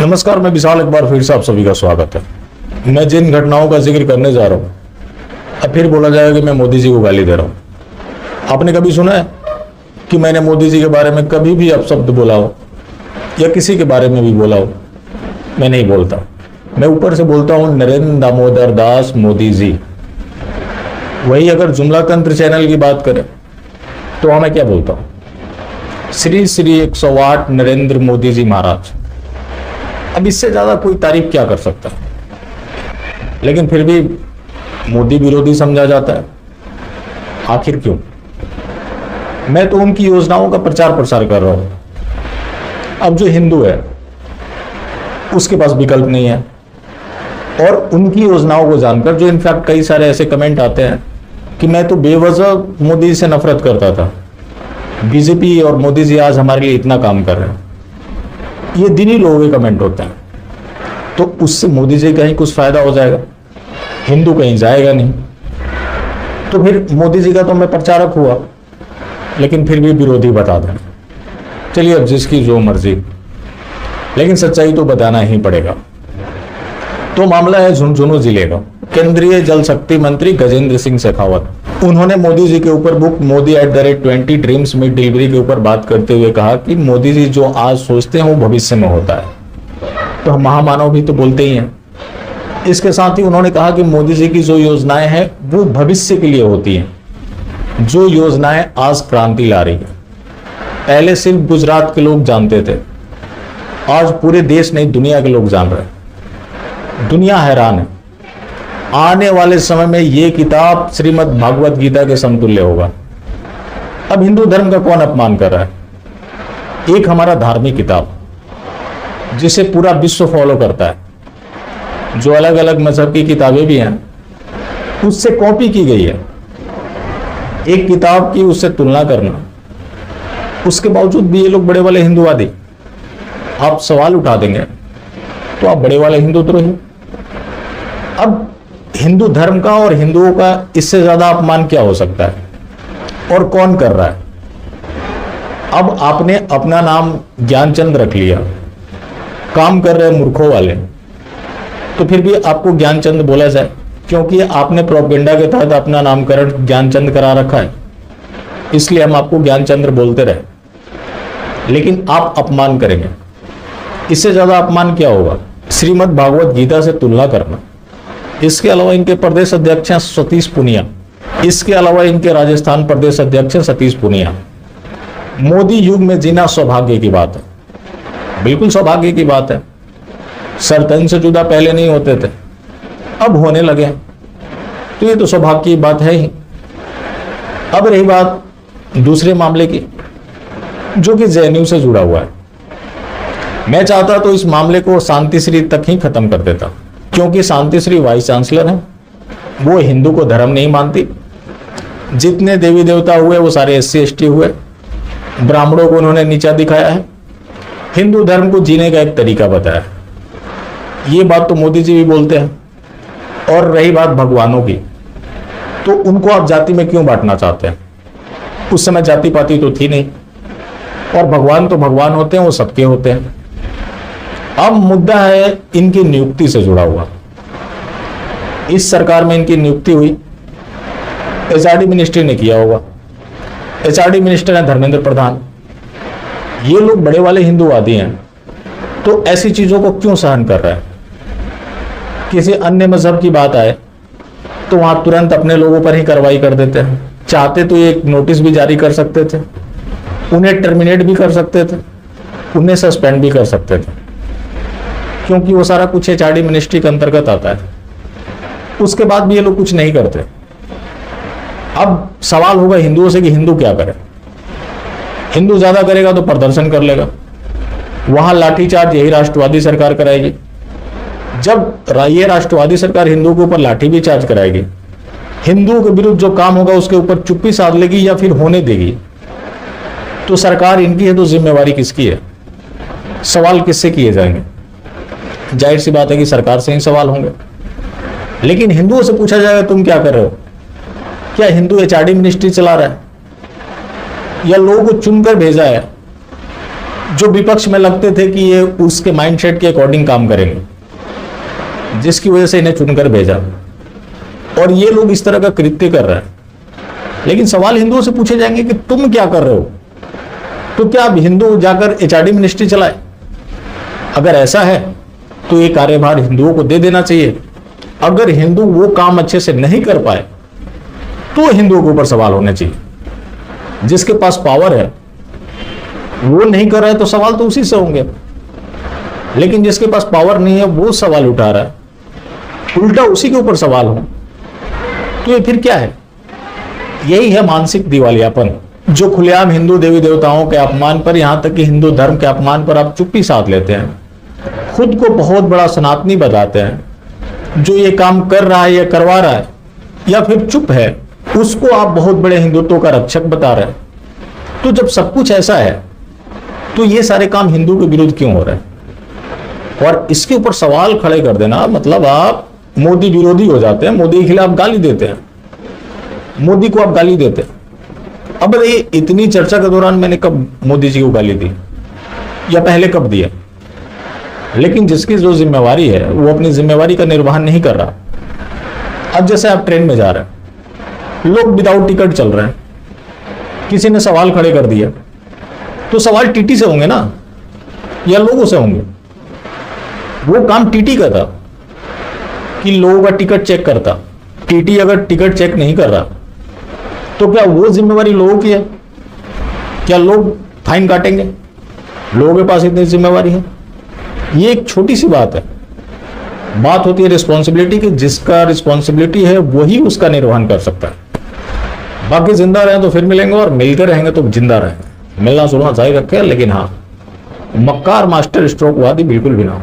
नमस्कार, मैं विशाल। एक बार फिर से आप सभी का स्वागत है। मैं जिन घटनाओं का जिक्र करने जा रहा हूं, अब फिर बोला जाएगा कि मैं मोदी जी को गाली दे रहा हूं। आपने कभी सुना है कि मैंने मोदी जी के बारे में कभी भी अपशब्द बोला हो या किसी के बारे में भी बोला हो? मैं नहीं बोलता। मैं ऊपर से बोलता हूं नरेंद्र दामोदर दास मोदी जी। वही अगर जुमला तंत्र चैनल की बात करें तो वहां मैं क्या बोलता हूं? श्री श्री 108 नरेंद्र मोदी जी महाराज। अब इससे ज्यादा कोई तारीफ क्या कर सकता है? लेकिन फिर भी मोदी विरोधी समझा जाता है। आखिर क्यों? मैं तो उनकी योजनाओं का प्रचार प्रसार कर रहा हूं। अब जो हिंदू है उसके पास विकल्प नहीं है, और उनकी योजनाओं को जानकर जो इनफैक्ट कई सारे ऐसे कमेंट आते हैं कि मैं तो बेवजह मोदी से नफरत करता था, बीजेपी और मोदी जी आज हमारे लिए इतना काम कर रहे हैं। ये दिनी लोगों के कमेंट होते हैं। तो उससे मोदी जी कहीं कुछ फायदा हो जाएगा? हिंदू कहीं जाएगा नहीं। तो फिर मोदी जी का तो मैं प्रचारक हुआ, लेकिन फिर भी विरोधी बता दें। चलिए, अब जिसकी जो मर्जी, लेकिन सच्चाई तो बताना ही पड़ेगा। तो मामला है झुंझुनू जिले का। केंद्रीय जल शक्ति मंत्री गजेंद्र सिंह शेखावत, उन्होंने मोदी जी के ऊपर book Modi @20 dreams meet delivery के ऊपर बात करते हुए कहा कि मोदी जी जो आज सोचते हैं वो भविष्य में होता है। तो हम महामानव भी तो बोलते ही हैं। इसके साथ ही उन्होंने कहा कि मोदी जी की जो योजनाएं हैं वो भविष्य के लिए होती हैं। जो योजनाएं आज क्रांति ला रही है, पहले सिर्फ गुजरात के लोग जानते थे, आज पूरे देश नहीं दुनिया के लोग जान रहे हैं। दुनिया हैरान है। आने वाले समय में ये किताब श्रीमद् भागवत गीता के समतुल्य होगा। अब हिंदू धर्म का कौन अपमान कर रहा है? एक हमारा धार्मिक किताब जिसे पूरा विश्व फॉलो करता है, जो अलग अलग मजहब की किताबें भी हैं, उससे कॉपी की गई है। एक किताब की उससे तुलना करना, उसके बावजूद भी ये लोग बड़े वाले हिंदूवादी। आप सवाल उठा देंगे तो आप बड़े वाले हिंदुद्रोही। अब हिंदू धर्म का और हिंदुओं का इससे ज्यादा अपमान क्या हो सकता है? और कौन कर रहा है? अब आपने अपना नाम ज्ञानचंद रख लिया, काम कर रहे मूर्खों वाले, तो फिर भी आपको ज्ञानचंद बोला जाए क्योंकि आपने प्रोपेगेंडा के तहत अपना नामकरण ज्ञानचंद करा रखा है, इसलिए हम आपको ज्ञानचंद्र बोलते रहे। लेकिन आप अपमान करेंगे, इससे ज्यादा अपमान क्या होगा? श्रीमद् भागवत गीता से तुलना करना। इसके अलावा इनके प्रदेश अध्यक्ष हैं सतीश पूनिया, इसके अलावा इनके राजस्थान प्रदेश अध्यक्ष हैं सतीश पूनिया। मोदी युग में जीना सौभाग्य की बात है, बिल्कुल सौभाग्य की बात है। सरतन से जुदा पहले नहीं होते थे, अब होने लगे, तो ये तो सौभाग्य की बात है ही। अब रही बात दूसरे मामले की, जो कि जेएनयू से जुड़ा हुआ है। मैं चाहता तो इस मामले को शांतिश्री तक ही खत्म कर देता, क्योंकि शांतिश्री वाइस चांसलर है, वो हिंदू को धर्म नहीं मानती। जितने देवी देवता हुए वो सारे SC ST हुए, ब्राह्मणों को उन्होंने नीचा दिखाया है, हिंदू धर्म को जीने का एक तरीका बताया। ये बात तो मोदी जी भी बोलते हैं। और रही बात भगवानों की, तो उनको आप जाति में क्यों बांटना चाहते हैं? उस समय जाति पाति तो थी नहीं, और भगवान तो भगवान होते हैं, वो सबके होते हैं। अब मुद्दा है इनकी नियुक्ति से जुड़ा हुआ। इस सरकार में इनकी नियुक्ति हुई, HRD मिनिस्ट्री ने किया होगा। HRD मिनिस्टर है धर्मेंद्र प्रधान। ये लोग बड़े वाले हिंदूवादी हैं, तो ऐसी चीजों को क्यों सहन कर रहे हैं? किसी अन्य मजहब की बात आए तो वहां तुरंत अपने लोगों पर ही कार्रवाई कर देते हैं। चाहते तो एक नोटिस भी जारी कर सकते थे, उन्हें टर्मिनेट भी कर सकते थे, उन्हें सस्पेंड भी कर सकते थे, क्योंकि वो सारा कुछ HRD मिनिस्ट्री के अंतर्गत आता है। उसके बाद भी ये लोग कुछ नहीं करते। अब सवाल होगा हिंदुओं से कि हिंदू क्या करे? हिंदू ज्यादा करेगा तो प्रदर्शन कर लेगा, वहां लाठीचार्ज यही राष्ट्रवादी सरकार कराएगी। जब ये राष्ट्रवादी सरकार हिंदुओं के ऊपर लाठी भी चार्ज कराएगी, हिंदुओं के विरुद्ध जो काम होगा उसके ऊपर चुप्पी साध लेगी या फिर होने देगी, तो सरकार इनकी है तो जिम्मेवारी किसकी है? सवाल किससे किए जाएंगे? जाहिर सी बात है कि सरकार से ही सवाल होंगे। लेकिन हिंदुओं से पूछा जाएगा तुम क्या कर रहे हो? क्या हिंदू HRD मिनिस्ट्री चला रहा है या लोगों को चुनकर भेजा है जो विपक्ष में लगते थे कि ये उसके माइंडसेट के अकॉर्डिंग काम करेंगे, जिसकी वजह से इन्हें चुनकर भेजा, और ये लोग इस तरह का कृत्य कर रहे हैं। लेकिन सवाल हिंदुओं से पूछे जाएंगे कि तुम क्या कर रहे हो, तो क्या अब हिंदू जाकर एचआरडी मिनिस्ट्री चलाए? अगर ऐसा है तो ये कार्यभार हिंदुओं को दे देना चाहिए। अगर हिंदू वो काम अच्छे से नहीं कर पाए तो हिंदुओं के ऊपर सवाल होने चाहिए। जिसके पास पावर है वो नहीं कर रहा है तो सवाल तो उसी से होंगे, लेकिन जिसके पास पावर नहीं है वो सवाल उठा रहा है, उल्टा उसी के ऊपर सवाल हो, तो ये फिर क्या है? यही है मानसिक दिवालियापन, जो खुलेआम हिंदू देवी देवताओं के अपमान पर, यहां तक कि हिंदू धर्म के अपमान पर आप चुप्पी साध लेते हैं, खुद को बहुत बड़ा सनातनी बताते हैं। जो ये काम कर रहा है या करवा रहा है या फिर चुप है, उसको आप बहुत बड़े हिंदुत्व का रक्षक बता रहे हैं। तो जब सब कुछ ऐसा है तो ये सारे काम हिंदू के विरुद्ध क्यों हो रहे हैं? और इसके ऊपर सवाल खड़े कर देना मतलब आप मोदी विरोधी हो जाते हैं, मोदी के खिलाफ गाली देते हैं, मोदी को आप गाली देते हैं। अब ये इतनी चर्चा के दौरान मैंने कब मोदी जी को गाली दी या पहले कब दिया? लेकिन जिसकी जो जिम्मेवारी है वो अपनी जिम्मेवारी का निर्वहन नहीं कर रहा। अब जैसे आप ट्रेन में जा रहे हैं, लोग विदाउट टिकट चल रहे हैं, किसी ने सवाल खड़े कर दिया, तो सवाल टीटी से होंगे ना या लोगों से होंगे? वो काम टीटी का था कि लोगों का टिकट चेक करता। टीटी अगर टिकट चेक नहीं कर रहा तो क्या वो जिम्मेवारी लोगों की है? क्या लोग फाइन काटेंगे? लोगों के पास इतनी जिम्मेवारी है? ये एक छोटी सी बात है। बात होती है रिस्पॉन्सिबिलिटी की, जिसका रिस्पॉन्सिबिलिटी है वही उसका निर्वहन कर सकता है। बाकी जिंदा रहे तो फिर मिलेंगे, और मिलकर रहेंगे तो जिंदा रहेंगे। मिलना जुलना जारी रखे, लेकिन हाँ, मक्कार मास्टर स्ट्रोक वादी बिल्कुल भी ना हो।